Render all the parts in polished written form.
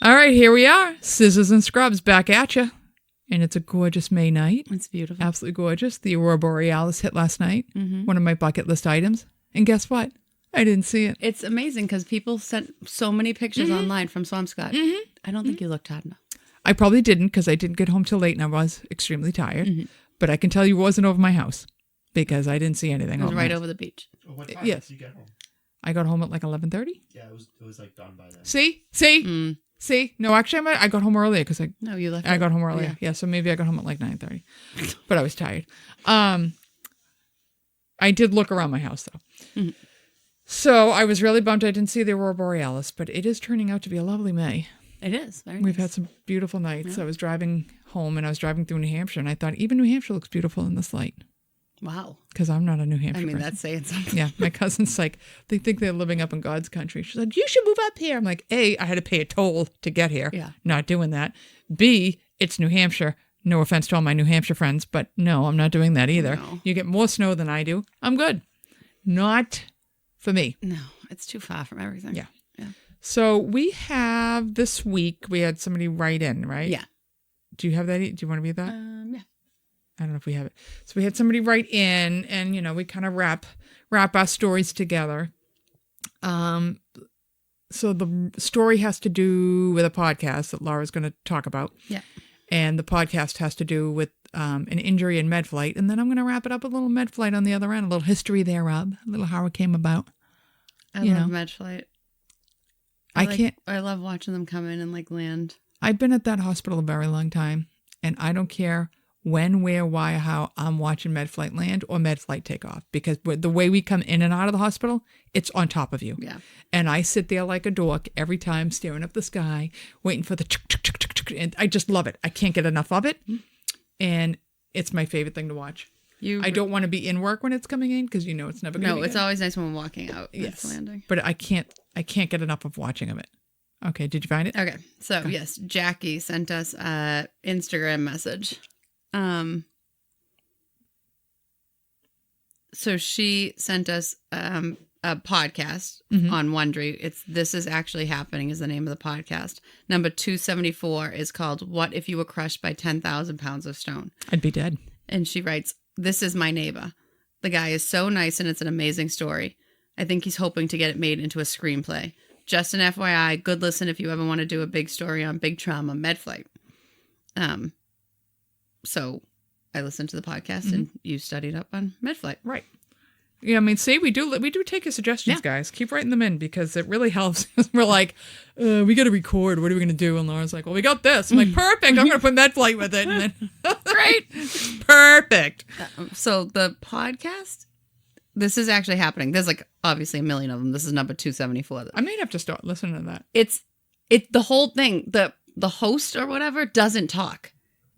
All right, here we are. Scissors and Scrubs back at you. And it's a gorgeous May night. It's beautiful. Absolutely gorgeous. The Aurora Borealis hit last night. Mm-hmm. One of my bucket list items. And guess what? I didn't see it. It's amazing because people sent so many pictures online from Swampscott. Mm-hmm. I don't think you looked hard enough. I probably didn't because I didn't get home till late and I was extremely tired. Mm-hmm. But I can tell you it wasn't over my house because I didn't see anything. It was right my over the beach. Oh, what time Yes. did you get home? I got home at like 11:30. Yeah, it was like done by then. See? Mm. See? No, actually, I got home earlier because No, you left. I got home earlier. Yeah, so maybe I got home at like 9:30. But I was tired. I did look around my house, though. Mm-hmm. So I was really bummed I didn't see the Aurora Borealis, but it is turning out to be a lovely May. It is. Very We've nice. had some beautiful nights. Yeah. I was driving home and I was driving through New Hampshire, and I thought even New Hampshire looks beautiful in this light Wow. because I'm not a New Hampshire I mean, person. that's saying something. Yeah, my cousin's like, they think they're living up in God's country. She's like, you should move up here. I'm like, A, I had to pay a toll to get here. Yeah. Not doing that. B, it's New Hampshire. No offense to all my New Hampshire friends, but no, I'm not doing that either. No. You get more snow than I do. I'm good. Not for me. No, it's too far from everything. Yeah. Yeah. So we have this week, we had somebody write in, right? Yeah. Do you have that? Do you want to be that? Yeah. I don't know if we have it. So we had somebody write in and, we kind of wrap our stories together. So the story has to do with a podcast that Laura's going to talk about. Yeah. And the podcast has to do with an injury in medflight. And then I'm going to wrap it up with a little medflight on the other end, a little history thereof, a little how it came about. I You love know. medflight. I love watching them come in and like land. I've been at that hospital a very long time, and I don't care when, where, why, how I'm watching medflight land or medflight take off, because the way we come in and out of the hospital, it's on top of you. Yeah. And I sit there like a dork every time, staring up the sky, waiting for the and I just love it. I can't get enough of it, and it's my favorite thing to watch. I don't want to be in work when it's coming in because it's never going to be. No, it's always nice when we're walking out. Yes. It's landing. But I can't get enough of watching of it. Okay, did you find it? Okay. So, yes, Jackie sent us an Instagram message. So she sent us a podcast on Wondery. It's This Is Actually Happening is the name of the podcast. Number 274 is called What If You Were Crushed by 10,000 Pounds of Stone? I'd be dead. And she writes, "This is my neighbor. The guy is so nice and it's an amazing story. I think he's hoping to get it made into a screenplay. Just an FYI, good listen if you ever want to do a big story on big trauma medflight." So I listened to the podcast and you studied up on medflight. Right. Yeah, I mean, see, we do take your suggestions, guys. Keep writing them in because it really helps. We're like, we got to record. What are we going to do? And Laura's like, well, we got this. I'm like, perfect. I'm going to put medflight with it. And then, Great. perfect. So the podcast, This Is Actually Happening. There's like obviously a million of them. This is number 274. I may have to start listening to that. It's the whole thing. The host or whatever doesn't talk.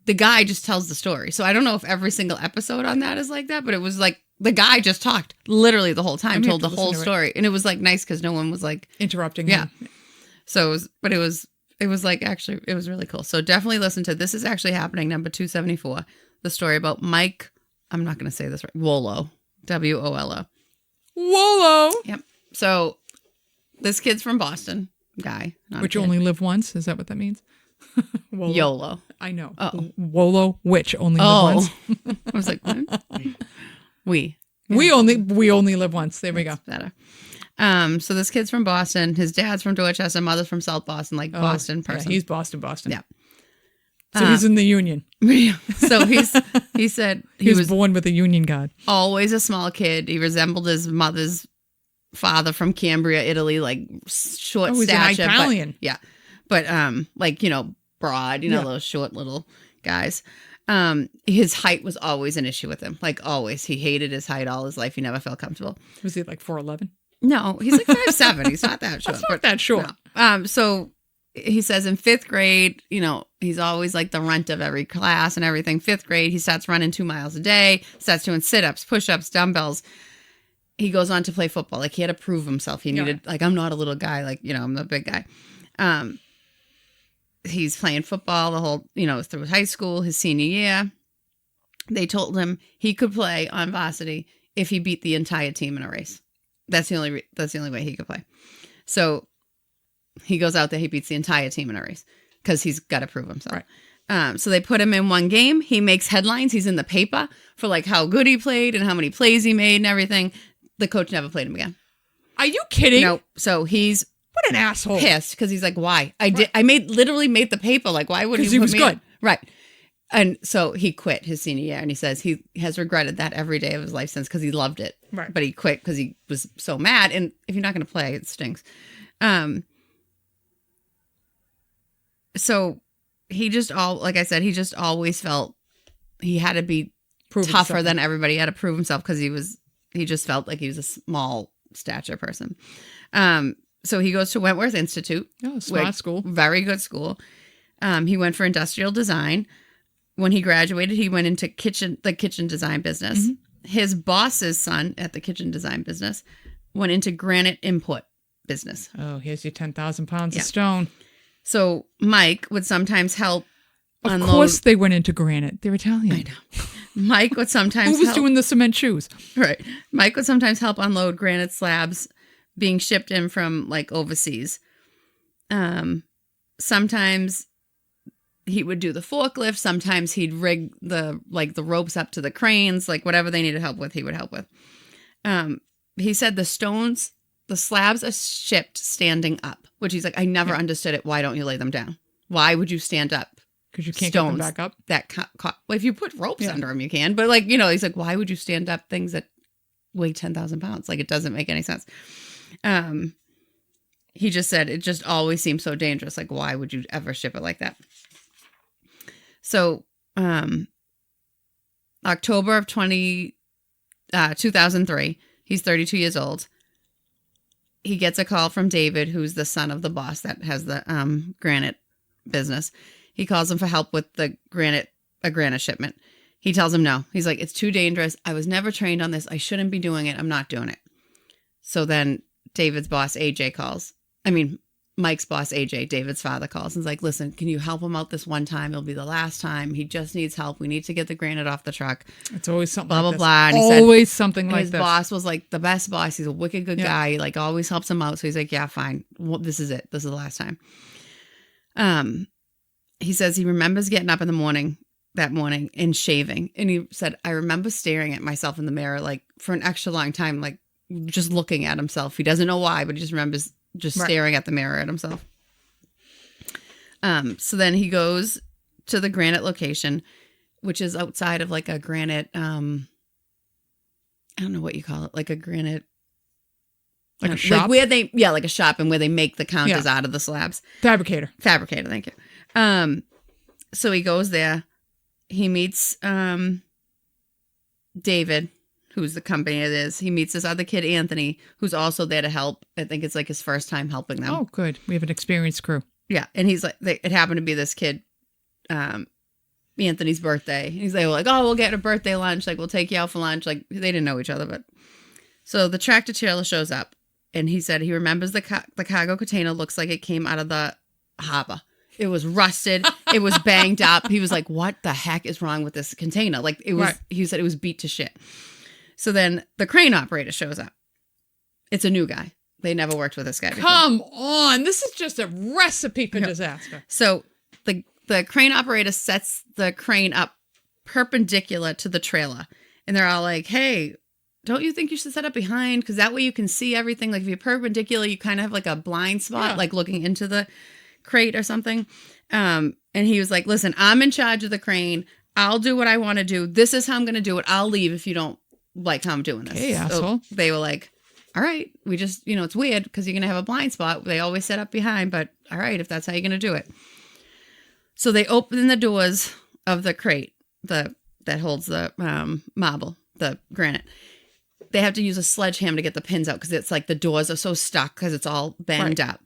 The guy just tells the story. So I don't know if every single episode on that is like that, but it was like the guy just talked literally the whole time, told the whole story. And it was like nice because no one was like Interrupting yeah. him. So it was like actually, it was really cool. So definitely listen to This Is Actually Happening, number 274. The story about Mike, I'm not going to say this right, Wolo, Wolo. Wolo. Yep. So this kid's from Boston, guy. Which only live once. Is that what that means? Wolo. YOLO. I know. Oh. Wolo, which only live once. I was like, what? We only live once. There we go. Better. So this kid's from Boston. His dad's from Dorchester. Mother's from South Boston, like Boston person. Yeah, he's Boston. Yeah. So he's in the Union. So he said he was born with a Union card. Always a small kid. He resembled his mother's father from Cambria, Italy, like short he's stature. an Italian. But like, broad, those short little guys. His height was always an issue with him. Like always. He hated his height all his life. He never felt comfortable. Was he like 4'11"? No, he's like 5'7". He's not that short. That's not that short. No. So he says in 5th grade, he's always like the runt of every class and everything. 5th grade, he starts running 2 miles a day, starts doing sit-ups, push-ups, dumbbells. He goes on to play football. Like he had to prove himself. He needed, like, I'm not a little guy. Like, I'm the big guy. He's playing football the whole, through high school, his senior year. They told him he could play on varsity if he beat the entire team in a race. That's the only way he could play. So he goes out there, he beats the entire team in a race because he's got to prove himself. Right. So they put him in one game. He makes headlines. He's in the paper for like how good he played and how many plays he made and everything. The coach never played him again. Are you kidding? No. So he's what an asshole. Pissed because he's like, why? I literally made the paper. Like, why wouldn't he put was me good. in? Right. And so he quit his senior year, and he says he has regretted that every day of his life since because he loved it. Right. But he quit because he was so mad. And if you're not going to play, it stinks. So he just like I said, he just always felt he had to be tougher than everybody. He had to prove himself because he just felt like he was a small stature person. So he goes to Wentworth Institute. Oh, smart school. Very good school. He went for industrial design. When he graduated, he went into the kitchen design business. Mm-hmm. His boss's son at the kitchen design business went into granite import business. Oh, here's your 10,000 pounds of stone. So Mike would sometimes help unload. Of course they went into granite. They're Italian. I know. Mike would sometimes Who was doing the cement shoes? Right. Mike would sometimes help unload granite slabs being shipped in from like overseas. Sometimes he would do the forklift. Sometimes he'd rig the ropes up to the cranes, like whatever they needed help with, he would help with. He said the slabs are shipped standing up, which he's like, I never understood it. Why don't you lay them down? Why would you stand up? Because you can't get them back up. Well, if you put ropes under them, you can. But like, he's like, why would you stand up things that weigh 10,000 pounds? Like, it doesn't make any sense. He just said it just always seems so dangerous. Like, why would you ever ship it like that? So, October of 2003, he's 32 years old. He gets a call from David, who's the son of the boss that has the granite business. He calls him for help with a granite shipment. He tells him no. He's like, it's too dangerous. I was never trained on this. I shouldn't be doing it. I'm not doing it. So then David's boss, AJ, calls. Mike's boss, AJ, David's father, calls and is like, listen, can you help him out this one time? It'll be the last time. He just needs help. We need to get the granite off the truck. It's always something blah, like blah, this. blah. And always something like this. His boss was like the best boss. He's a wicked good guy. He like always helps him out. So he's like, yeah, fine. Well, this is it. This is the last time. He says he remembers getting up in the morning that morning and shaving. And he said, I remember staring at myself in the mirror, like for an extra long time, like just looking at himself. He doesn't know why, but he just remembers just staring at the mirror at himself. So then he goes to the granite location, which is outside of like a granite, I don't know what you call it, like a granite, like a shop? Like a shop and where they make the counters out of the slabs. Fabricator, thank you. So he goes there, he meets, David, who's the company it is. He meets this other kid, Anthony, who's also there to help. I think it's like his first time helping them. Oh, good. We have an experienced crew. Yeah. And he's like, it happened to be this kid, Anthony's birthday. They were like, oh, we'll get a birthday lunch. Like, we'll take you out for lunch. Like, they didn't know each other, but. So the tractor trailer shows up and he said he remembers the cargo container looks like it came out of the harbor. It was rusted. It was banged up. He was like, what the heck is wrong with this container? Like, it was, he said it was beat to shit. So then the crane operator shows up. It's a new guy. They never worked with this guy before. Come on. This is just a recipe for disaster. So the crane operator sets the crane up perpendicular to the trailer. And they're all like, hey, don't you think you should set up behind? Because that way you can see everything. Like if you're perpendicular, you kind of have like a blind spot, like looking into the crate or something. And he was like, listen, I'm in charge of the crane. I'll do what I want to do. This is how I'm going to do it. I'll leave if you don't like how I'm doing this. Hey, asshole. So they were like, all right, we just, it's weird because you're going to have a blind spot. They always set up behind, but all right, if that's how you're going to do it. So they open the doors of the crate that holds the marble, the granite. They have to use a sledgehammer to get the pins out because it's like the doors are so stuck because it's all banged up.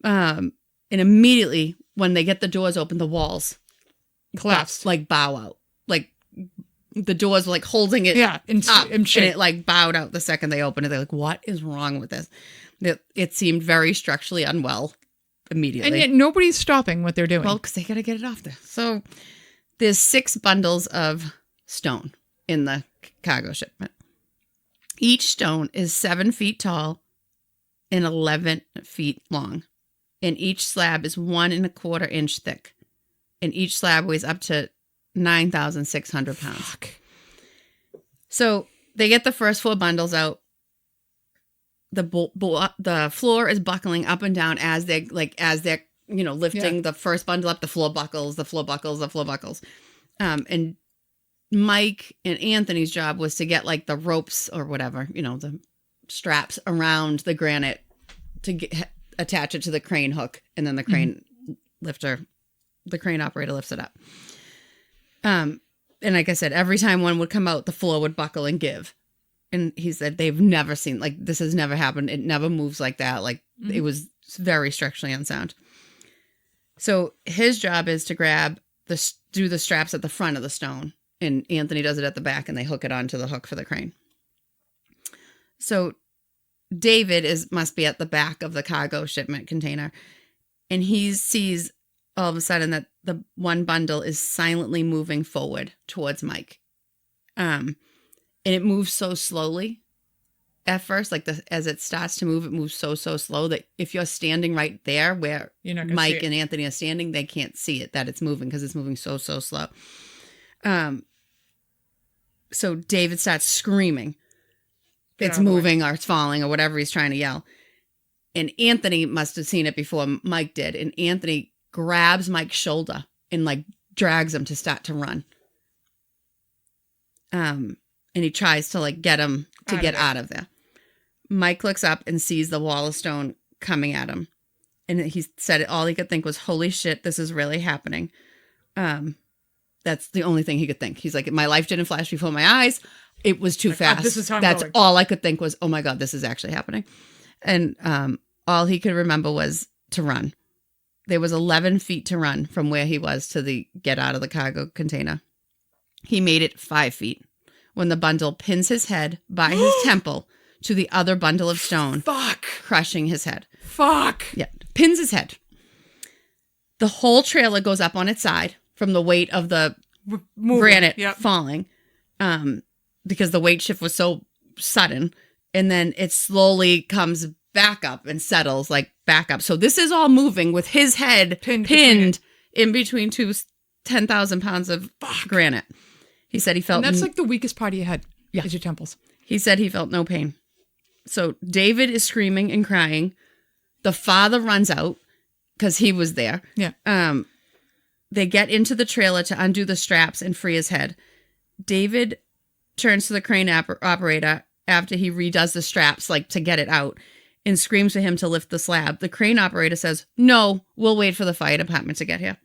And immediately when they get the doors open, the walls collapsed, like bow out. Like the doors were like holding it up and it like bowed out the second they opened it. They're like, what is wrong with this? It seemed very structurally unwell immediately. And yet nobody's stopping what they're doing. Well, because they got to get it off there. So there's 6 bundles of stone in the cargo shipment. Each stone is 7 feet tall and 11 feet long. and each slab is 1.25 inch thick. And each slab weighs up to 9,600 pounds. Fuck. So they get the first 4 bundles out. The floor is buckling up and down as they're lifting the first bundle up. The floor buckles. And Mike and Anthony's job was to get like the ropes or whatever, the straps around the granite to attach it to the crane hook, and then the crane operator lifts it up. And like I said, every time one would come out, the floor would buckle and give. And he said they've never seen, like, this has never happened. It never moves like that. Like, it was very structurally unsound. So his job is to do the straps at the front of the stone. And Anthony does it at the back, and they hook it onto the hook for the crane. So David must be at the back of the cargo shipment container. And he sees all of a sudden that the one bundle is silently moving forward towards Mike. And it moves so slowly at first, like as it starts to move, it moves so slow that if you're standing right there where Mike and Anthony are standing, they can't see it, that it's moving, because it's moving so slow. So David starts screaming. It's moving or it's falling or whatever he's trying to yell. And Anthony must have seen it before Mike did. And Anthony grabs Mike's shoulder and like drags him to start to run. And he tries to like get him to get out of there. Mike looks up and sees the wall of stone coming at him. And he said all he could think was, holy shit, this is really happening. That's the only thing he could think. He's like, my life didn't flash before my eyes. It was too fast. This is how I'm That's going. all I could think was, oh my God, this is actually happening. And all he could remember was to run. There was 11 feet to run from where he was to get out of the cargo container. He made it 5 feet when the bundle pins his head by his temple to the other bundle of stone. Fuck. Crushing his head. Fuck. Yeah. Pins his head. The whole trailer goes up on its side from the weight of the granite falling. Because the weight shift was so sudden. And then it slowly comes back up and settles like back up. So this is all moving with his head pinned in between two 10,000 pounds of granite. He said he felt... And that's like the weakest part of your head. Yeah. Is your temples. He said he felt no pain. So David is screaming and crying. The father runs out because he was there. Yeah. They get into the trailer to undo the straps and free his head. David turns to the crane operator after he redoes the straps, like to get it out, and screams for him to lift the slab. The crane operator says, no, we'll wait for the fire department to get here.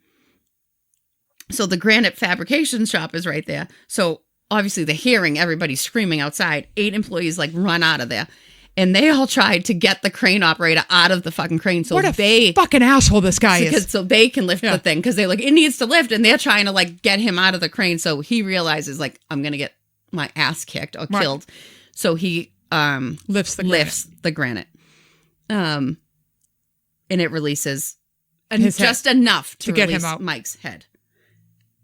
So the granite fabrication shop is right there. So obviously they're hearing everybody screaming outside. 8 employees like run out of there. And they all tried to get the crane operator out of the fucking crane. So what a fucking asshole this guy is. So they can lift the thing. Because they're like, it needs to lift. And they're trying to like get him out of the crane. So he realizes like, I'm going to get my ass kicked or killed. So he lifts the granite. And it releases his just enough to get release him out. Mike's head.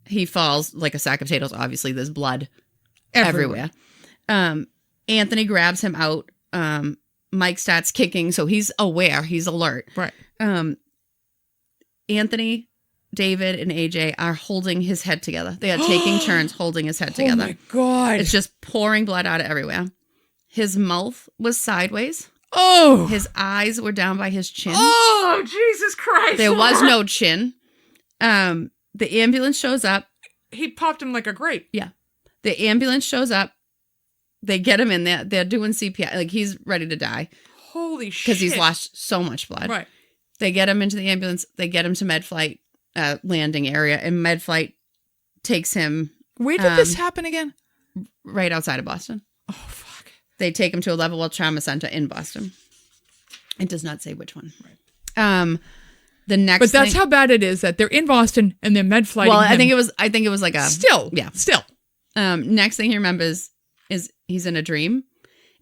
He falls like a sack of potatoes. Obviously, there's blood everywhere. Anthony grabs him out. Mike starts kicking, so he's aware. He's alert. Right. Anthony, David, and AJ are holding his head together. They are taking turns holding his head together. Oh, my God. It's just pouring blood out of everywhere. His mouth was sideways. Oh. His eyes were down by his chin. Oh, Jesus Christ. There was no chin. The ambulance shows up. He popped him like a grape. Yeah. The ambulance shows up. They get him in there. They're doing CPR. Like, he's ready to die. Holy shit. Because he's lost so much blood. Right. They get him into the ambulance. They get him to medflight landing area. And medflight takes him... Where did this happen again? Right outside of Boston. Oh, fuck. They take him to a level 1 trauma center in Boston. It does not say which one. Right. The next But that's how bad it is that they're in Boston and they're medflighting Well, him. I think it was like a... Still. Yeah. Still. Next thing he remembers is he's in a dream,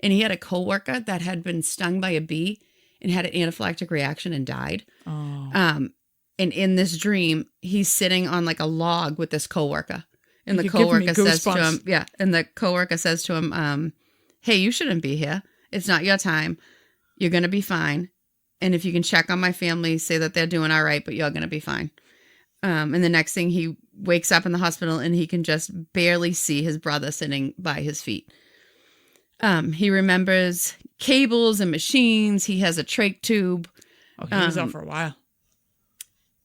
and he had a coworker that had been stung by a bee and had an anaphylactic reaction and died. Oh. And in this dream, he's sitting on like a log with this coworker, and the You're giving me coworker says to goosebumps. him, and the coworker says to him, "Hey, you shouldn't be here. It's not your time. You're gonna be fine. And if you can check on my family, say that they're doing all right, but you're going to be fine. And the next thing, he wakes up in the hospital and he can just barely see his brother sitting by his feet. He remembers cables and machines. He has a trach tube. Oh, he was out for a while.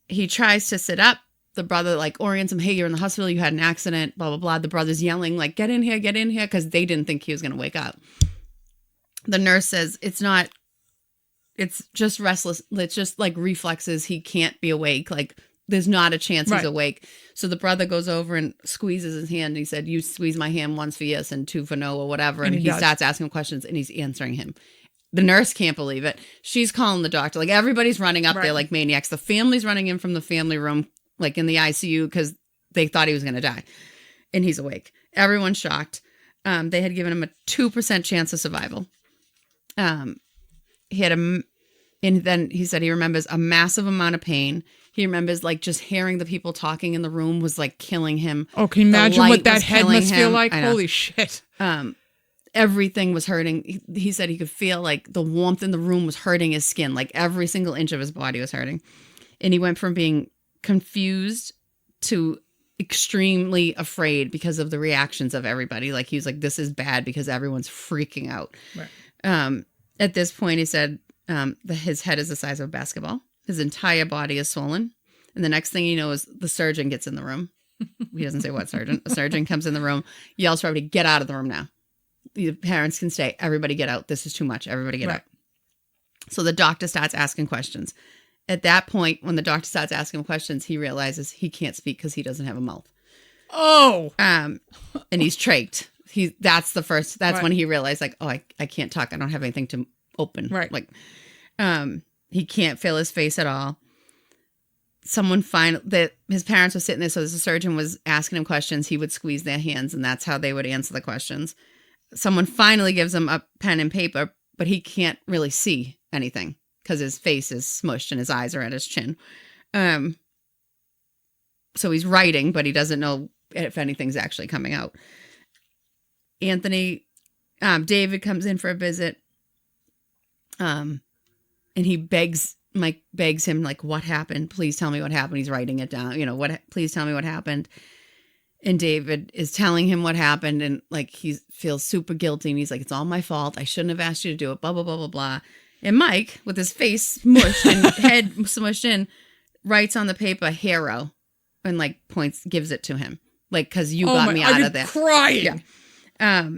He tries to sit up. The brother like orients him. Hey, you're in the hospital. You had an accident, blah, blah, blah. The brother's yelling like, get in here, because they didn't think he was going to wake up. The nurse says, it's just restless. It's just like reflexes. He can't be awake. Like there's not a chance he's awake. So the brother goes over and squeezes his hand. He said, you squeeze my hand once for yes and two for no or whatever. And he starts asking him questions and he's answering him. The nurse can't believe it. She's calling the doctor. Like everybody's running up there like maniacs. The family's running in from the family room, like in the ICU, because they thought he was going to die. And he's awake. Everyone's shocked. They had given him a 2% chance of survival. He had and then he said he remembers a massive amount of pain. He remembers like just hearing the people talking in the room was like killing him. Oh, can you imagine what that head must feel like? Holy shit. Everything was hurting. He said he could feel like the warmth in the room was hurting his skin. Like every single inch of his body was hurting. And he went from being confused to extremely afraid because of the reactions of everybody. Like he was like, this is bad because everyone's freaking out. Right. At this point, he said his head is the size of a basketball. His entire body is swollen. And the next thing you know is the surgeon gets in the room. He doesn't say what surgeon. A surgeon comes in the room, yells for everybody, get out of the room now. The parents can stay. Everybody get out. This is too much. Everybody get out. So the doctor starts asking questions. At that point, when the doctor starts asking him questions, he realizes he can't speak because he doesn't have a mouth. Oh. And he's trached. That's when he realized like, oh, I can't talk. I don't have anything to open. Right. Like, he can't feel his face at all. His parents were sitting there. So the surgeon was asking him questions. He would squeeze their hands and that's how they would answer the questions. Someone finally gives him a pen and paper, but he can't really see anything because his face is smushed and his eyes are at his chin. So he's writing, but he doesn't know if anything's actually coming out. David comes in for a visit. And he begs him like, what happened? Please tell me what happened. He's writing it down. Please tell me what happened. And David is telling him what happened. And like, he feels super guilty. And he's like, it's all my fault. I shouldn't have asked you to do it. Blah, blah, blah, blah, blah. And Mike, with his face smushed and head smushed in, writes on the paper, hero, and like gives it to him. Like, cause you got me out of there. Crying. Yeah.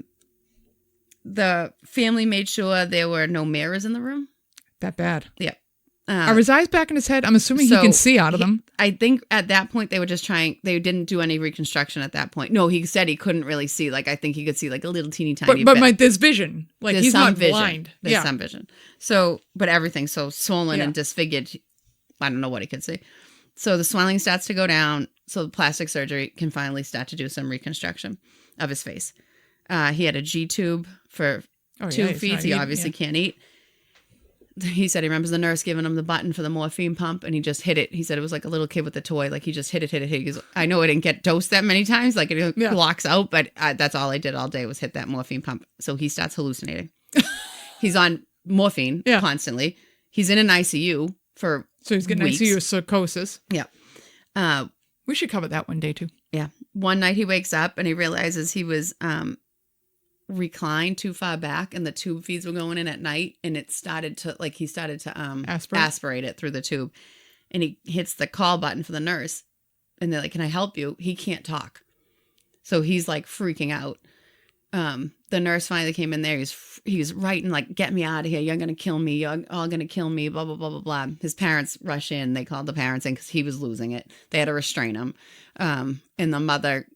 The family made sure there were no mirrors in the room. That bad. Yeah. Are his eyes back in his head? I'm assuming he can see out of them. I think at that point they were just they didn't do any reconstruction at that point. No, he said he couldn't really see. Like, I think he could see like a little teeny tiny bit. But there's vision. Like, there's he's not blind. There's some vision. So, but everything's so swollen and disfigured. I don't know what he could see. So the swelling starts to go down. So the plastic surgery can finally start to do some reconstruction of his face. He had a G tube for 2 feet. He obviously can't eat. He said he remembers the nurse giving him the button for the morphine pump and he just hit it. He said it was like a little kid with a toy. Like he just hit it. He goes, I know I didn't get dosed that many times. Like it blocks out, but that's all I did all day was hit that morphine pump. So he starts hallucinating. He's on morphine constantly. He's in an ICU for So he's getting weeks. ICU psychosis. Yeah. We should cover that one day too. Yeah. One night he wakes up and he realizes he was reclined too far back and the tube feeds were going in at night and he started to aspirate it through the tube and he hits the call button for the nurse and they're like, can I help you? He can't talk. So he's like freaking out. The nurse finally came in there. He's writing like, get me out of here. You're going to kill me. You're all going to kill me. Blah, blah, blah, blah, blah. His parents rush in. They called the parents in because he was losing it. They had to restrain him. And the mother,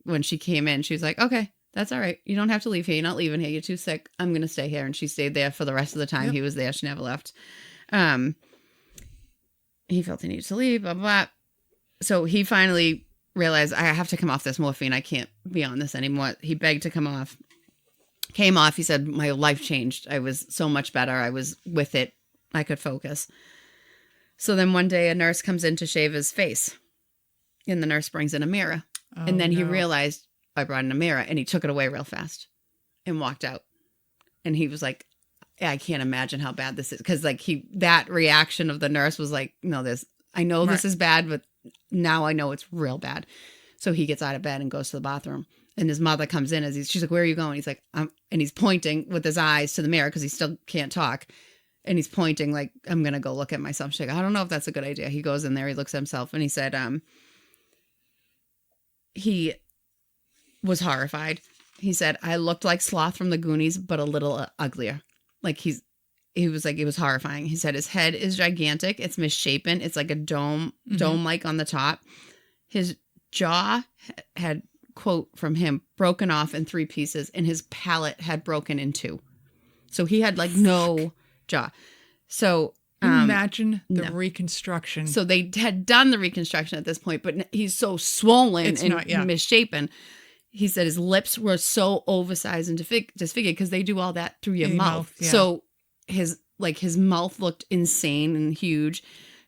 when she came in, she was like, okay, that's all right. You don't have to leave here. You're not leaving here. You're too sick. I'm going to stay here. And she stayed there for the rest of the time he was there. She never left. He felt he needed to leave, blah, blah, blah. So he finally realized, I have to come off this morphine. I can't be on this anymore. He begged to come off. Came off. He said, my life changed. I was so much better. I was with it. I could focus. So then one day a nurse comes in to shave his face. And the nurse brings in a mirror. And then he realized, I brought in a mirror, and he took it away real fast and walked out. And he was like, I can't imagine how bad this is. Because like that reaction of the nurse was like, no, I know this is bad, but now I know it's real bad. So he gets out of bed and goes to the bathroom. And his mother comes in she's like, where are you going? He's like, and he's pointing with his eyes to the mirror because he still can't talk. And he's pointing like, I'm going to go look at myself. She's like, I don't know if that's a good idea. He goes in there, he looks at himself, and he said, he was horrified. He said, I looked like Sloth from the Goonies, but a little uglier. Like he was like, it was horrifying. He said his head is gigantic. It's misshapen. It's like a dome-like on the top. His jaw had, quote from him, broken off in 3 pieces, and his palate had broken in 2. So he had like no jaw. So imagine the reconstruction. So they had done the reconstruction at this point, but he's so swollen and misshapen. He said his lips were so oversized and disfigured because they do all that through your mouth. Yeah. So his mouth looked insane and huge,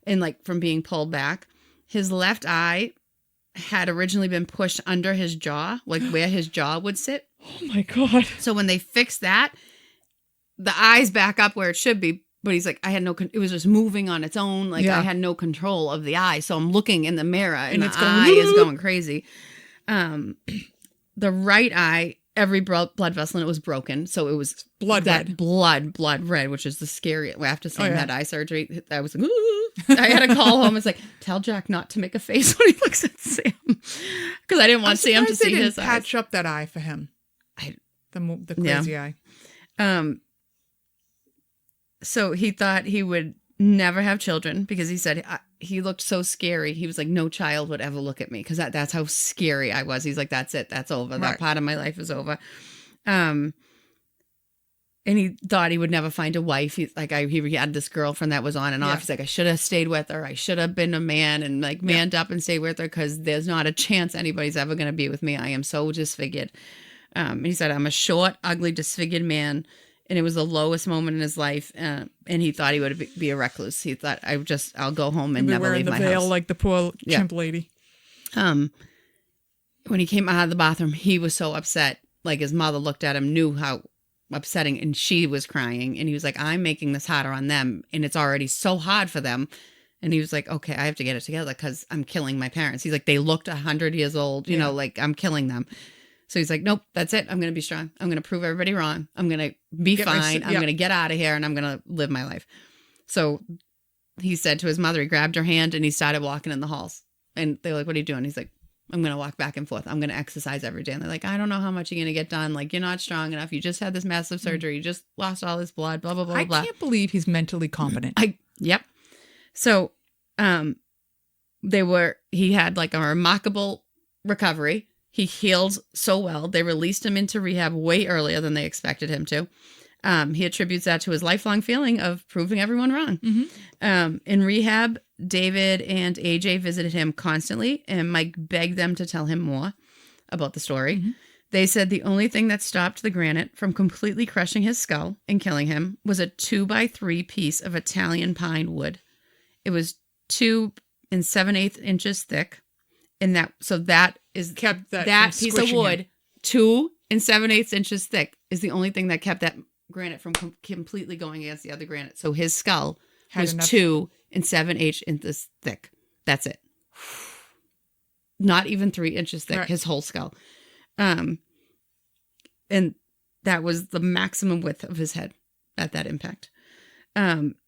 and like from being pulled back. His left eye had originally been pushed under his jaw, like where his jaw would sit. Oh my God. So when they fixed that, the eye's back up where it should be. But he's like, it was just moving on its own. Like I had no control of the eye. So I'm looking in the mirror and the eye is going crazy. The right eye, every blood vessel in it was broken. So it was blood red, which is the scary. After seeing that eye surgery, I was like, ooh. I had to call home. It's like, tell Jack not to make a face when he looks at Sam. Because I didn't want Sam to see his eyes. Patch up that eye for him. The crazy eye. So he thought he would never have children because he said he looked so scary. He was like, no child would ever look at me because that's how scary I was. He's like, that's it. That's over. Right. That part of my life is over. And he thought he would never find a wife. He had this girlfriend that was on and off. He's like, I should have stayed with her. I should have been a man and like manned up and stayed with her because there's not a chance anybody's ever going to be with me. I am so disfigured. He said, I'm a short, ugly, disfigured man. And it was the lowest moment in his life. And he thought he would be a recluse. He thought, I'll go home and never leave my house. Veil like the poor chimp lady. When he came out of the bathroom, he was so upset. Like his mother looked at him, knew how upsetting, and she was crying. And he was like, I'm making this harder on them. And it's already so hard for them. And he was like, okay, I have to get it together because I'm killing my parents. He's like, they looked 100 years old, you know, like I'm killing them. So he's like, nope, that's it. I'm going to be strong. I'm going to prove everybody wrong. I'm going to be fine. I'm going to get out of here and I'm going to live my life. So he said to his mother, he grabbed her hand and he started walking in the halls. And they were like, what are you doing? He's like, I'm going to walk back and forth. I'm going to exercise every day. And they're like, I don't know how much you're going to get done. Like, you're not strong enough. You just had this massive surgery. You just lost all this blood, blah, blah, blah, blah. I can't believe he's mentally competent. Yep. So he had like a remarkable recovery. He healed so well. They released him into rehab way earlier than they expected him to. He attributes that to his lifelong feeling of proving everyone wrong. Mm-hmm. In rehab, David and AJ visited him constantly, and Mike begged them to tell him more about the story. Mm-hmm. They said the only thing that stopped the granite from completely crushing his skull and killing him was a 2x3 piece of Italian pine wood. It was 2 7/8 inches thick. And that is kept that piece of wood, 2 7/8 inches thick, is the only thing that kept that granite from completely going against the other granite. So his skull was 2 7/8 inches thick. That's it. Not even 3 inches thick. Right. His whole skull, and that was the maximum width of his head at that impact.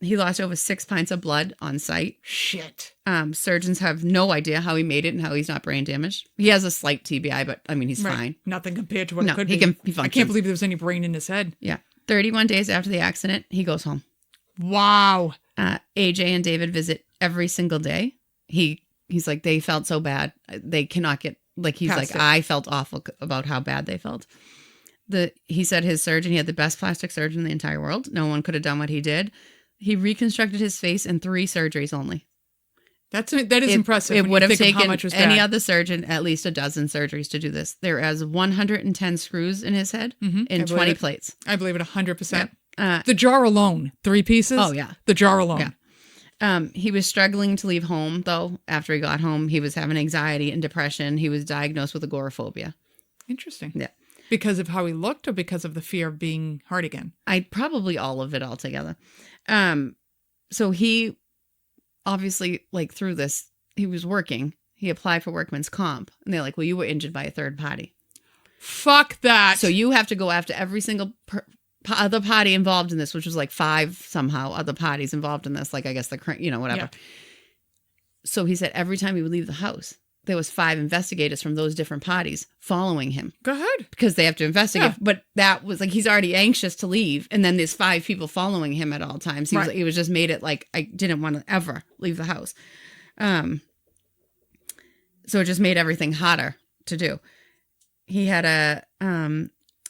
He lost over 6 pints of blood on site. Shit. Surgeons have no idea how he made it and how he's not brain damaged. He has a slight TBI, but I mean, he's fine. Nothing compared to what it could be. I can't believe there was any brain in his head. Yeah. 31 days after the accident, he goes home. Wow. AJ and David visit every single day. He's like, they felt so bad. They cannot get, like, he's like, I felt awful about how bad they felt. He said his surgeon, he had the best plastic surgeon in the entire world. No one could have done what he did. He reconstructed his face in 3 surgeries only. That is impressive. It would have taken any other surgeon at least a dozen surgeries to do this. There is 110 screws in his head and 20 plates. I believe it 100%. The jaw alone, 3 pieces. Oh, yeah. The jaw alone. Yeah. He was struggling to leave home, though. After he got home, he was having anxiety and depression. He was diagnosed with agoraphobia. Interesting. Yeah. Because of how he looked or because of the fear of being hurt again? I probably all of it all together. So he obviously, like, through this, he was working. He applied for workman's comp. And they're like, well, you were injured by a third party. Fuck that. So you have to go after every single other party involved in this, which was like 5 somehow other parties involved in this. Like, I guess whatever. Yeah. So he said every time he would leave the house, there was 5 investigators from those different parties following him. Go ahead. Because they have to investigate. Yeah. But that was like, he's already anxious to leave. And then there's 5 people following him at all times. He was just made it like, I didn't want to ever leave the house. So it just made everything harder to do. He had a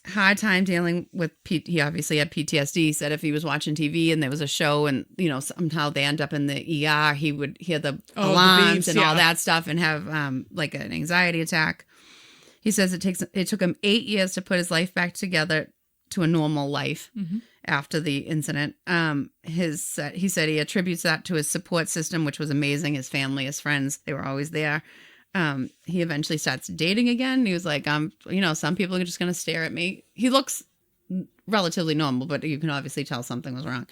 hard time dealing with, he obviously had PTSD. He said if he was watching TV and there was a show and, somehow they end up in the ER, he would hear the alarms and all that stuff and have like an anxiety attack. He says it took him 8 years to put his life back together to a normal life after the incident. He said he attributes that to his support system, which was amazing. His family, his friends, they were always there. He eventually starts dating again. He was like, some people are just going to stare at me. He looks relatively normal, but you can obviously tell something was wrong.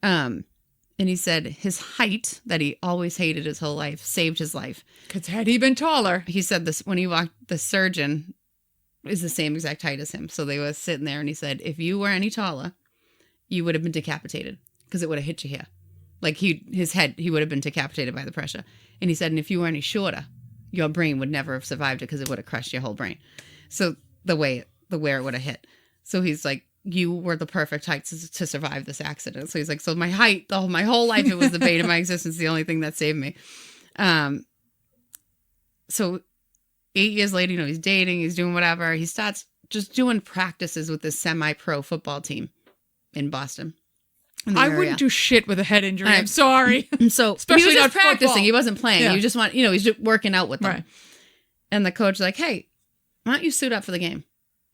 And he said his height that he always hated his whole life saved his life. Because had he been taller. He said this when he walked, the surgeon is the same exact height as him. So they were sitting there and he said, if you were any taller, you would have been decapitated because it would have hit you here. Like his head, he would have been decapitated by the pressure. And he said, and if you were any shorter, your brain would never have survived it because it would have crushed your whole brain. So where it would have hit. So he's like, you were the perfect height to survive this accident. So he's like, so my height, my whole life, it was the bane of my existence, the only thing that saved me. So 8 years later, he's dating, he's doing whatever. He starts just doing practices with this semi-pro football team in Boston. I wouldn't do shit with a head injury. I'm sorry. So especially he was just not practicing. football. He wasn't playing. Yeah. He just he's just working out with them. Right. And the coach was like, hey, why don't you suit up for the game?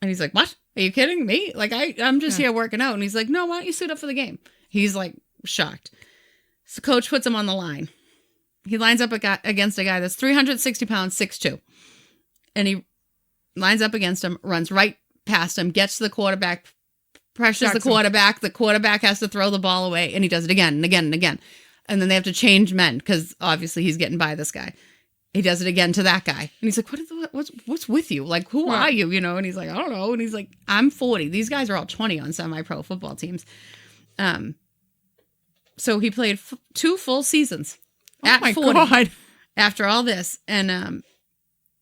And he's like, what? Are you kidding me? Like, I'm just here working out. And he's like, no, why don't you suit up for the game? He's like shocked. So coach puts him on the line. He lines up against a guy that's 360 pounds, 6'2". And he lines up against him, runs right past him, gets to the quarterback, pressures the quarterback. The quarterback has to throw the ball away, and he does it again and again and again. And then they have to change men because obviously he's getting by this guy. He does it again to that guy. And he's like, what's with you? Like, who are you? And he's like, I don't know. And he's like, I'm 40. These guys are all 20 on semi-pro football teams. So he played 2 full seasons at 40 God. after all this. And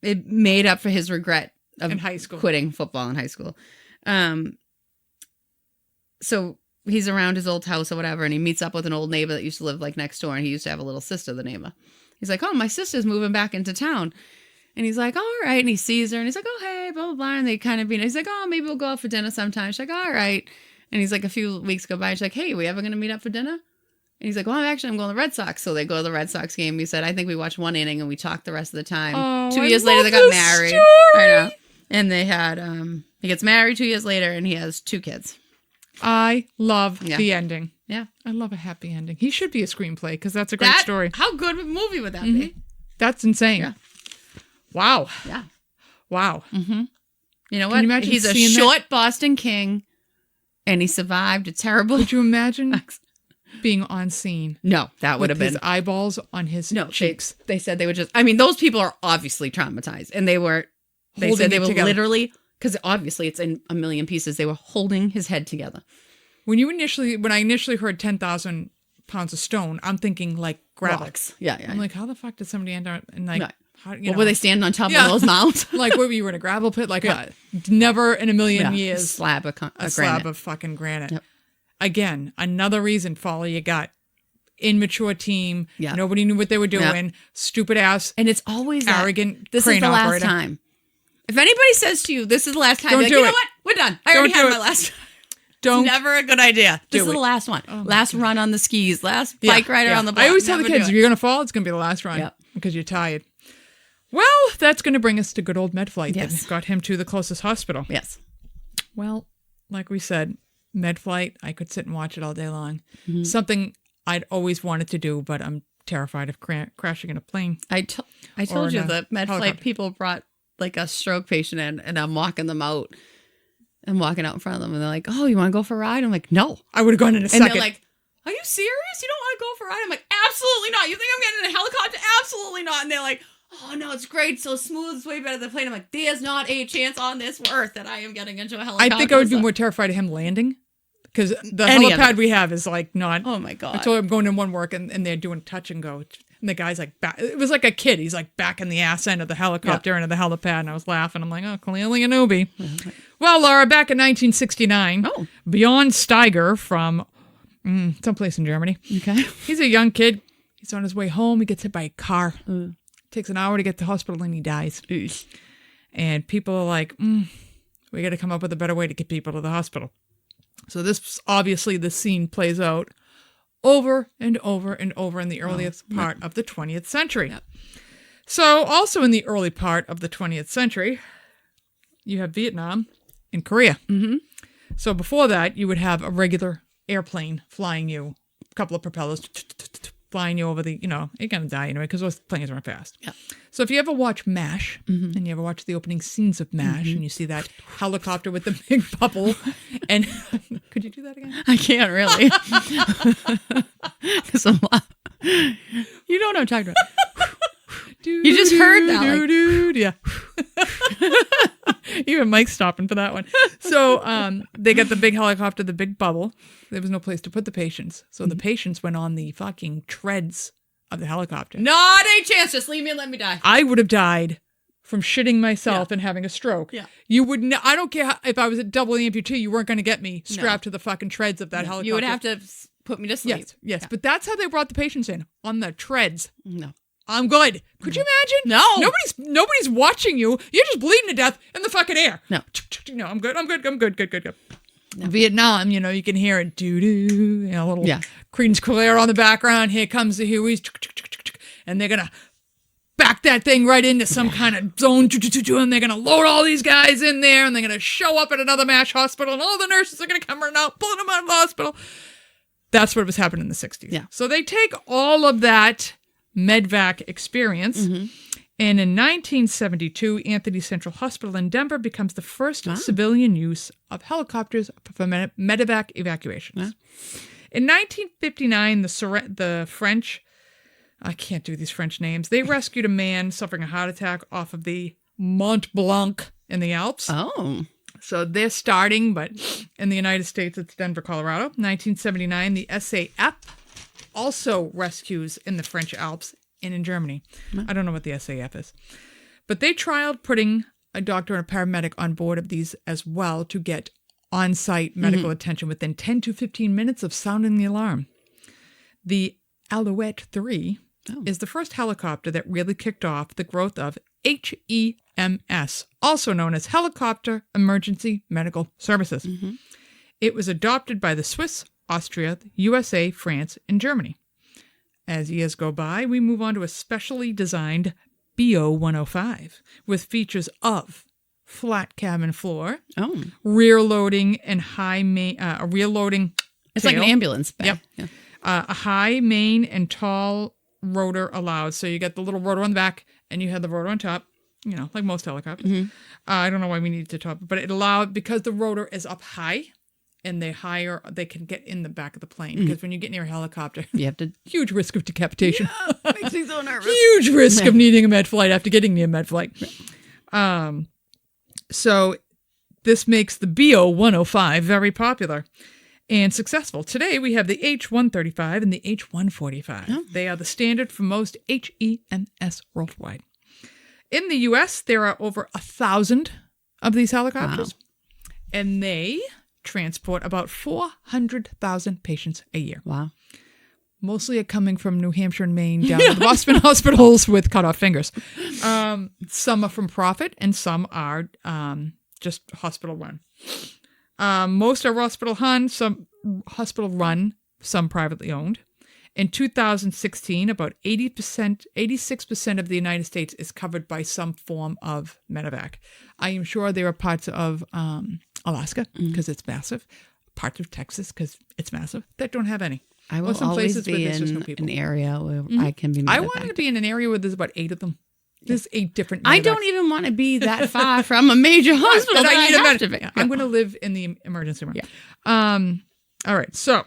it made up for his regret of in high school, quitting football in high school. So he's around his old house or whatever, and he meets up with an old neighbor that used to live like next door, and he used to have a little sister, the neighbor. He's like, oh, my sister's moving back into town. And he's like, all right. And he sees her, and he's like, oh, hey, blah, blah, blah. And they kind of he's like, oh, maybe we'll go out for dinner sometime. She's like, all right. And he's like, a few weeks go by, and she's like, hey, we ever going to meet up for dinner? And he's like, well, I'm going to the Red Sox. So they go to the Red Sox game. He said, I think we watched 1 inning, and we talked the rest of the time. Oh, 2 years later, they got married. Story. I know. And they had, he gets married 2 years later, and he has 2 kids. I love the ending. Yeah. I love a happy ending. He should be a screenplay because that's a great story. How good of a movie would that be? That's insane. Yeah. Wow. Yeah. Wow. Mm-hmm. You know what? Can you imagine He's a seeing short Boston king, and he survived a terrible... Could you imagine being on scene? No, that would have been... his eyeballs on his cheeks. They said they were just... I mean, those people are obviously traumatized, and they were... They said they were together. Literally... Because obviously it's in a million pieces. They were holding his head together. When I initially heard 10,000 pounds of stone, I'm thinking like gravel. Rocks. Yeah. I'm like, how the fuck did somebody end up in like... No. What were they standing on top of those mounds? Like, what were you in a gravel pit? Like, never in a million years. A slab of granite. Slab of fucking granite. Yep. Again, another reason, Follow, you got immature team. Yeah. Nobody knew what they were doing. Stupid ass. And it's always arrogant. This crane is the last operator. time. If anybody says to you, this is the last time, Don't you're like, do you know it. what? We're done. I already had my last. Don't. It's never a good idea. This do is it. the last one. Oh last run on the skis. Last bike rider on the block. I always tell the Never kids, do if it. you're going to fall, it's going to be the last run because you're tired. Well, that's going to bring us to good old MedFlight. Yes. That got him to the closest hospital. Yes. Well, like we said, MedFlight, I could sit and watch it all day long. Mm-hmm. Something I'd always wanted to do, but I'm terrified of crashing in a plane. I told you the MedFlight people brought like a stroke patient in, and I'm walking them out. I'm walking out in front of them and they're like, oh, you want to go for a ride? I'm like, no. I would have gone in a And second. they're like, are you serious? You don't want to go for a ride? I'm like, absolutely not. You think I'm getting in a helicopter? Absolutely not. And they're like, oh, no, it's great. So smooth. It's way better than the plane. I'm like, there's not a chance on this earth that I am getting into a helicopter. I think I would be more terrified of him landing. Because the Any of helipad it. we have is like not. Oh, my God. I told him I'm going in one work and they're doing touch and go. And the guy's like, back. It was like a kid. He's like back in the ass end of the helicopter into the helipad. And I was laughing. I'm like, oh, clearly a newbie. Well, Laura, back in 1969, Bjorn Steiger from someplace in Germany. Okay. He's a young kid. He's on his way home. He gets hit by a car. Takes an hour to get to the hospital and he dies. And people are like, we got to come up with a better way to get people to the hospital. So this scene plays out over and over and over in the earliest part of the 20th century. Yep. So also in the early part of the 20th century, you have Vietnam and Korea. Mm-hmm. So before that, you would have a regular airplane flying you, a couple of propellers flying you over the, you're going to die anyway because those planes run fast. Yeah. So if you ever watch MASH and you ever watch the opening scenes of MASH and you see that helicopter with the big bubble and could you do that again? I can't really. You know what I'm talking about. You just heard that. Yeah. Even Mike's stopping for that one. So they got the big helicopter, the big bubble. There was no place to put the patients. So the patients went on the fucking treads of the helicopter. Not a chance. Just leave me and let me die. I would have died from shitting myself and having a stroke. Yeah. You would I don't care if I was a double amputee, you weren't going to get me strapped to the fucking treads of that helicopter. You would have to put me to sleep. Yes. Yeah. But that's how they brought the patients in, on the treads. No. I'm good. Could you imagine? No. Nobody's watching you. You're just bleeding to death in the fucking air. No. No, I'm good. No. Vietnam, you can hear it. Doo-doo. A little Creedence Clear on the background. Here comes the Hueys. And they're going to back that thing right into some kind of zone. And they're going to load all these guys in there. And they're going to show up at another MASH hospital. And all the nurses are going to come running out, pulling them out of the hospital. That's what was happening in the 60s. Yeah. So they take all of that medvac experience. Mm-hmm. And in 1972, Anthony Central Hospital in Denver becomes the first civilian use of helicopters for medevac evacuations. In 1959, the French, I can't do these French names, they rescued a man suffering a heart attack off of the Mont Blanc in the Alps. Oh. So they're starting, but in the United States, it's Denver, Colorado. 1979, the SAF also rescues in the French Alps and in Germany. I don't know what the SAF is. But they trialed putting a doctor and a paramedic on board of these as well to get on-site medical attention within 10 to 15 minutes of sounding the alarm. The Alouette 3 is the first helicopter that really kicked off the growth of HEMS, also known as Helicopter Emergency Medical Services. Mm-hmm. It was adopted by the Swiss, Austria, USA, France, and Germany. As years go by, we move on to a specially designed BO-105 with features of flat cabin floor, rear loading and high main, a rear loading It's tail. like an ambulance bag. Yep. Yeah. A high main and tall rotor allowed. So you get the little rotor on the back and you have the rotor on top, like most helicopters. Mm-hmm. I don't know why we need to top, but it allowed, because the rotor is up high, and they can get in the back of the plane. Because when you get near a helicopter, you have to... huge risk of decapitation. Yeah, makes me so nervous. Huge risk of needing a med flight after getting near med flight. So this makes the BO-105 very popular and successful. Today, we have the H-135 and the H-145. Oh. They are the standard for most HEMS worldwide. In the U.S., there are over 1,000 of these helicopters. Wow. And they transport about 400,000 patients a year. Wow. Mostly are coming from New Hampshire and Maine down to the Boston hospitals with cut off fingers. Some are from profit and some are just hospital run. Most are hospital run, some privately owned. In 2016, about 86% of the United States is covered by some form of medevac. I am sure there are parts of Alaska, because it's massive, parts of Texas, because it's massive, that don't have any. I will always be in an area where I can be medevac. I want to be in an area where there's about 8 of them. There's 8 different. I don't even want to be that far from a major hospital. But I have to be. Yeah, I'm going to live in the emergency room. Yeah. All right. So,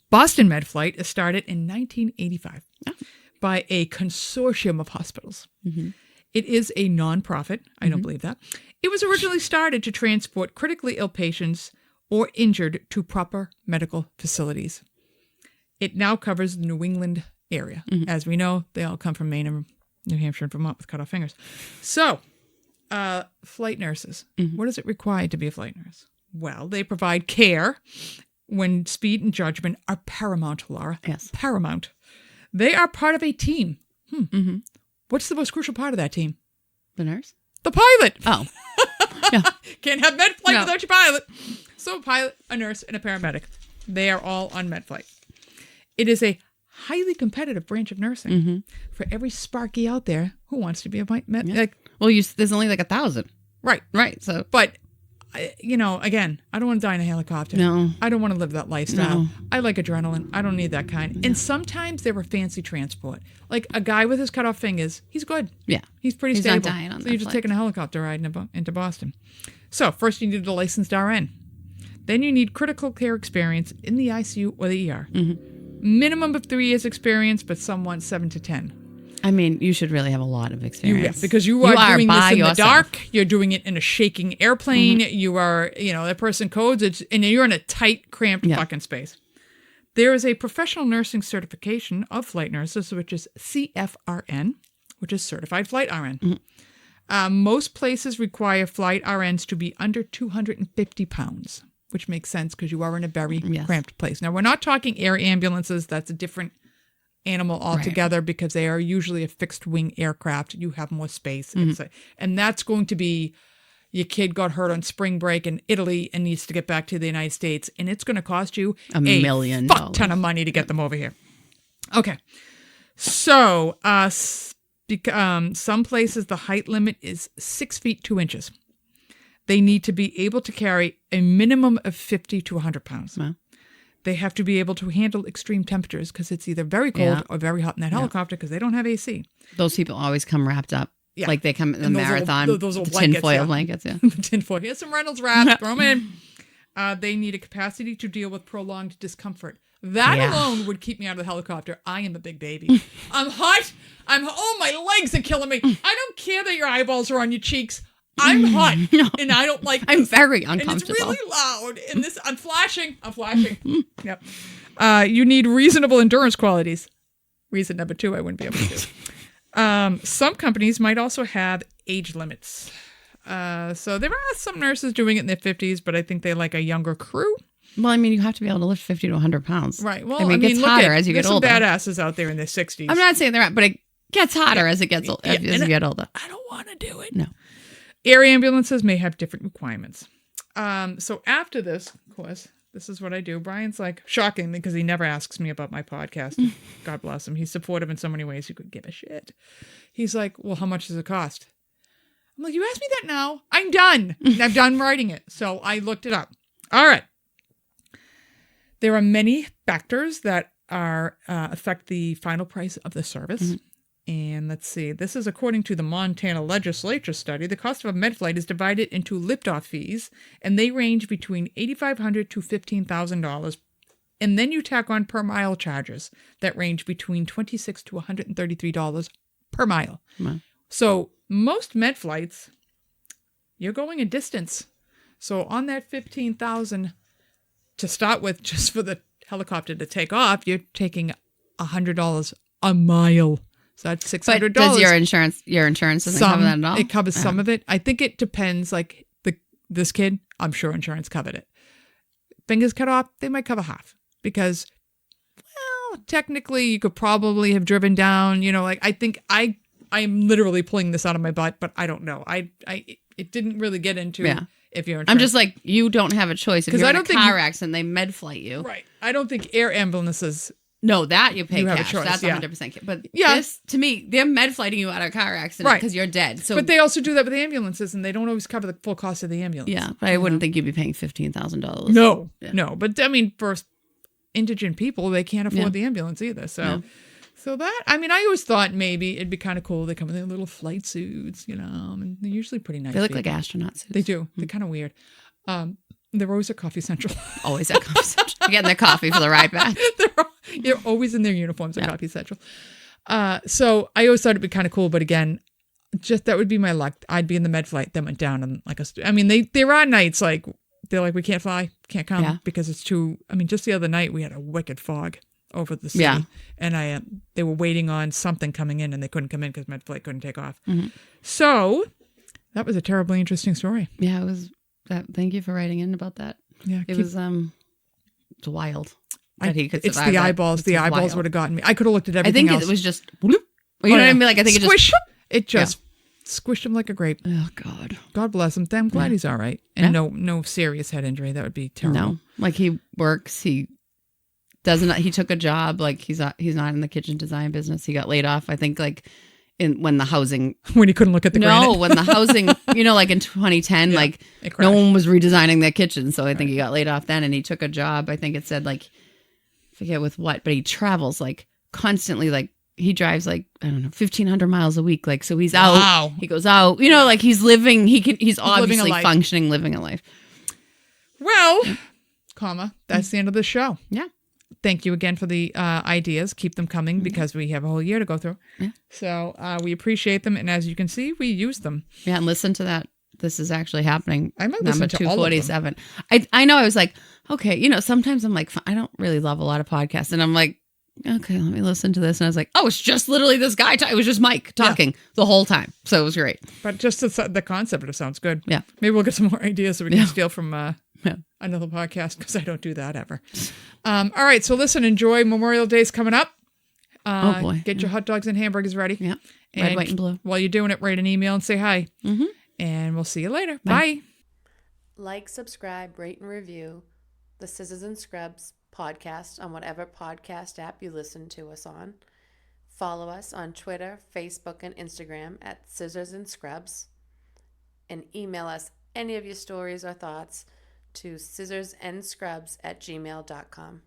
Boston MedFlight is started in 1985 by a consortium of hospitals. Mm-hmm. It is a nonprofit. I don't believe that. It was originally started to transport critically ill patients or injured to proper medical facilities. It now covers the New England area. Mm-hmm. As we know, they all come from Maine and New Hampshire and Vermont with cut off fingers. So, flight nurses. Mm-hmm. What is it required to be a flight nurse? Well, they provide care when speed and judgment are paramount, Laura. Yes. Paramount. They are part of a team. Mm-hmm. What's the most crucial part of that team? The nurse? The pilot. Oh. Yeah. Can't have MedFlight without your pilot. So a pilot, a nurse, and a paramedic. They are all on MedFlight. It is a highly competitive branch of nursing. Mm-hmm. For every Sparky out there who wants to be a med. Yeah. Well, there's only like 1,000. Right. So, but again, I don't want to die in a helicopter. No. I don't want to live that lifestyle. No. I like adrenaline. I don't need that kind. No. And sometimes they were fancy transport. Like a guy with his cut off fingers, he's good. Yeah. He's pretty stable. Not dying on so you're just taking a helicopter ride into Boston. So first you need a licensed RN. Then you need critical care experience in the ICU or the ER. Mm-hmm. Minimum of 3 years experience, but some want 7 to 10. I mean, you should really have a lot of experience. Because you are doing this in the dark. You're doing it in a shaking airplane. Mm-hmm. You are, that person codes, and you're in a tight, cramped fucking space. There is a professional nursing certification of flight nurses, which is CFRN, which is Certified Flight RN. Mm-hmm. Most places require flight RNs to be under 250 pounds, which makes sense because you are in a very cramped place. Now, we're not talking air ambulances. That's a different animal altogether because they are usually a fixed wing aircraft. You have more space. Mm-hmm. And that's going to be your kid got hurt on spring break in Italy and needs to get back to the United States. And it's going to cost you $1 million fuck ton of money to get them over here. Okay. So some places the height limit is 6 feet 2 inches. They need to be able to carry a minimum of 50 to 100 pounds. Wow. They have to be able to handle extreme temperatures because it's either very cold or very hot in that helicopter because they don't have AC. Those people always come wrapped up. Yeah. Like they come in the marathon. Those the tinfoil blankets, The tinfoil. Here's some Reynolds wrap. Throw them in. They need a capacity to deal with prolonged discomfort. That alone would keep me out of the helicopter. I am a big baby. I'm hot. My legs are killing me. I don't care that your eyeballs are on your cheeks. I'm hot, and I don't like this. I'm very uncomfortable. And it's really loud, and this, I'm flashing. Yep. You need reasonable endurance qualities. Reason number 2, I wouldn't be able to do. Some companies might also have age limits. So there are some nurses doing it in their 50s, but I think they like a younger crew. Well, I mean, you have to be able to lift 50 to 100 pounds. Right. Well, it gets hotter as you get older. There's some badasses out there in their 60s. I'm not saying they're not, but it gets hotter as it gets as you get older. I don't want to do it. No. Air ambulances may have different requirements. So after this, of course, this is what I do. Brian's like, shockingly, because he never asks me about my podcast. God bless him. He's supportive in so many ways. You could give a shit. He's like, well, how much does it cost? I'm like, you asked me that now. I'm done. I'm done writing it. So I looked it up. All right. There are many factors that affect the final price of the service. Mm-hmm. And let's see, this is according to the Montana legislature study. The cost of a MedFlight is divided into liftoff fees, and they range between $8,500 to $15,000. And then you tack on per mile charges that range between $26 to $133 per mile. Wow. So most MedFlights, you're going a distance. So on that $15,000 to start with, just for the helicopter to take off, you're taking $100 a mile. So that's $600. But does your insurance doesn't cover that at all? It covers some of it. I think it depends. Like this kid, I'm sure insurance covered it. Fingers cut off, they might cover half because, well, technically you could probably have driven down. I think I'm literally pulling this out of my butt, but I don't know. It didn't really get into if you're insurance. I'm just like, you don't have a choice. If you're in a car accident, they MedFlight you. Right. I don't think air ambulances. No, that you pay you cash. Have a choice, that's 100%. But this, to me, they're MedFlighting you out of a car accident because you're dead. So, but they also do that with ambulances, and they don't always cover the full cost of the ambulance. Yeah, but I wouldn't think you'd be paying $15,000. No. But I mean, for indigent people, they can't afford the ambulance either. So So that, I mean, I always thought maybe it'd be kind of cool. They come in their little flight suits, you know, and they're usually pretty nice. They look people. like astronaut suits. They do. They're kind of weird. They're always at Coffee Central. Always at Coffee Central. They're getting their coffee for the ride back. They're always in their uniforms at Coffee Central. So I always thought it'd be kind of cool. But again, just that would be my luck. I'd be in the med flight. Then went down and I mean, there are nights like, they're like, we can't fly, can't come because it's too, I mean, just the other night we had a wicked fog over the city. Yeah. And they were waiting on something coming in and they couldn't come in because MedFlight couldn't take off. Mm-hmm. So that was a terribly interesting story. Yeah, it was. Thank you for writing in about that. Yeah. It was it's wild that he could survive. It's the eyeballs. The eyeballs would have gotten me. I could have looked at everything else. I think it was just, you know what I mean? Like, I think it just squished him like a grape. Oh, God. God bless him. I'm glad he's all right. And no serious head injury. That would be terrible. No. Like, he works. He took a job. Like, he's not in the kitchen design business. He got laid off, I think, like, when the housing. When he couldn't look at the granite. No, when the housing, like in 2010, like, no one was redesigning their kitchen. So I think he got laid off then. And he took a job. I think it said, like, I forget with what, but he travels, like, constantly, like, he drives like, I don't know, 1,500 miles a week. Like, so he's out, he goes out, like he's living, he's obviously functioning, living a life. Well, that's the end of the show. Yeah. Thank you again for the ideas. Keep them coming because we have a whole year to go through. Yeah. So we appreciate them. And as you can see, we use them. Yeah. And listen to that. This is actually happening. I might listen to all of them. I know. I was like, okay, sometimes I'm like, I don't really love a lot of podcasts. And I'm like, okay, let me listen to this. And I was like, oh, it's just literally this guy. It was just Mike talking the whole time. So it was great. But just the concept of it sounds good. Yeah. Maybe we'll get some more ideas so we can steal from another podcast because I don't do that ever. All right. So listen, enjoy. Memorial Day's coming up. Oh, boy. Get your hot dogs and hamburgers ready. Yeah. Red, white, and blue. While you're doing it, write an email and say hi. Mm-hmm. And we'll see you later. Bye. Like, subscribe, rate, and review the Scissors and Scrubs podcast on whatever podcast app you listen to us on. Follow us on Twitter, Facebook, and Instagram at Scissors and Scrubs. And email us any of your stories or thoughts to scissorsandscrubs@gmail.com.